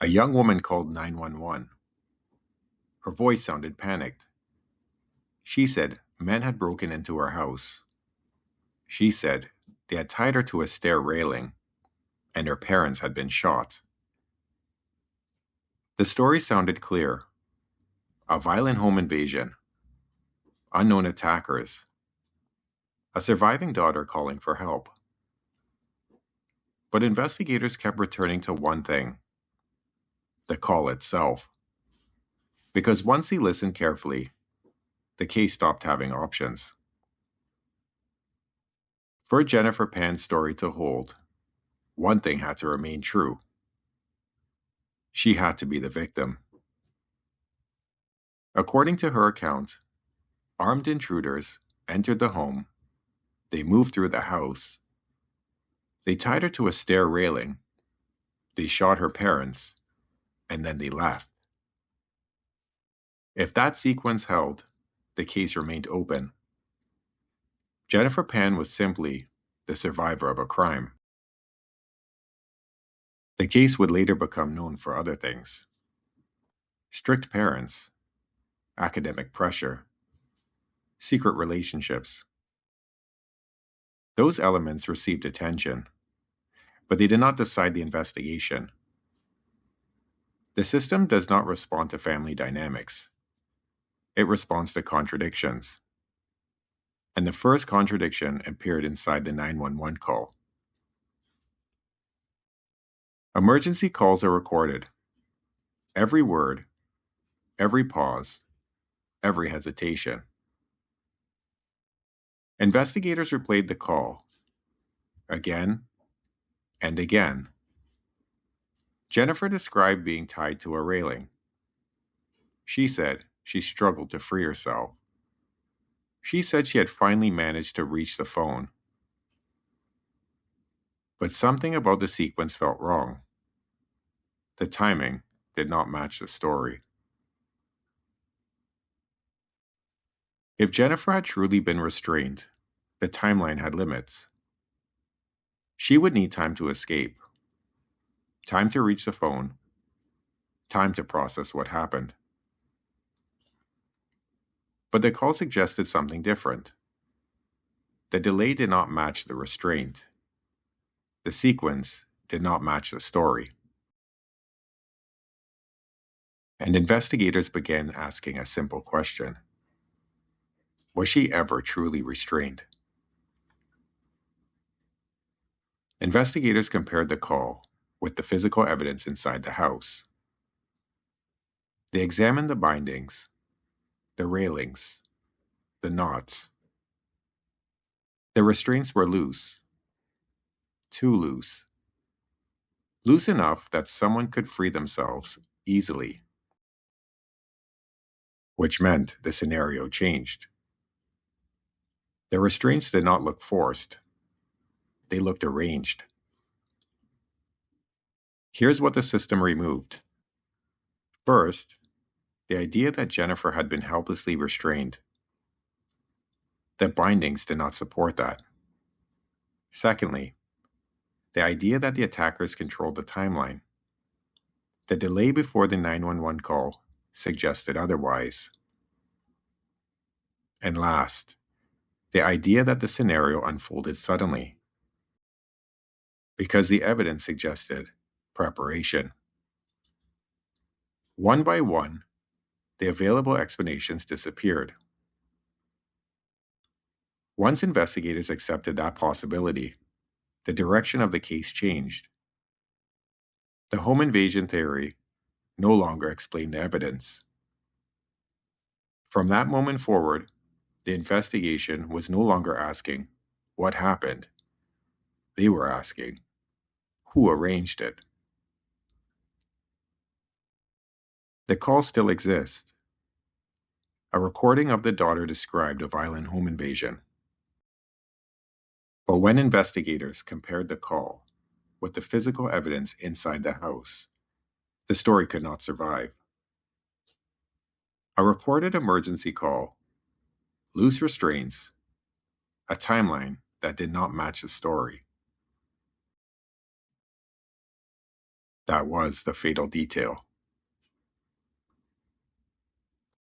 A young woman called 911. Her voice sounded panicked. She said men had broken into her house. She said they had tied her to a stair railing and her parents had been shot. The story sounded clear. A violent home invasion, unknown attackers, a surviving daughter calling for help. But investigators kept returning to one thing: the call itself. Because once they listened carefully, the case stopped having options. For Jennifer Pan's story to hold, one thing had to remain true. She had to be the victim. According to her account, armed intruders entered the home, they moved through the house, they tied her to a stair railing, they shot her parents, and then they left. If that sequence held, the case remained open. Jennifer Pan was simply the survivor of a crime. The case would later become known for other things: strict parents, academic pressure, secret relationships. Those elements received attention, but they did not decide the investigation. The system does not respond to family dynamics. It responds to contradictions. And the first contradiction appeared inside the 911 call. Emergency calls are recorded. Every word, every pause, every hesitation. Investigators replayed the call again and again. Jennifer described being tied to a railing. She said she struggled to free herself. She said she had finally managed to reach the phone. But something about the sequence felt wrong. The timing did not match the story. If Jennifer had truly been restrained, the timeline had limits. She would need time to escape, time to reach the phone, time to process what happened. But the call suggested something different. The delay did not match the restraint. The sequence did not match the story. And investigators began asking a simple question: was she ever truly restrained? Investigators compared the call with the physical evidence inside the house. They examined the bindings, the railings, the knots. The restraints were loose, too loose, loose enough that someone could free themselves easily, which meant the scenario changed. The restraints did not look forced. They looked arranged. Here's what the system removed. First, the idea that Jennifer had been helplessly restrained. The bindings did not support that. Secondly, the idea that the attackers controlled the timeline. The delay before the 911 call suggested otherwise. And last, the idea that the scenario unfolded suddenly, because the evidence suggested preparation. One by one, the available explanations disappeared. Once investigators accepted that possibility, the direction of the case changed. The home invasion theory no longer explained the evidence. From that moment forward, the investigation was no longer asking, what happened? They were asking, who arranged it? The call still exists. A recording of the daughter described a violent home invasion. But when investigators compared the call with the physical evidence inside the house, the story could not survive. A recorded emergency call, loose restraints, a timeline that did not match the story. That was the fatal detail.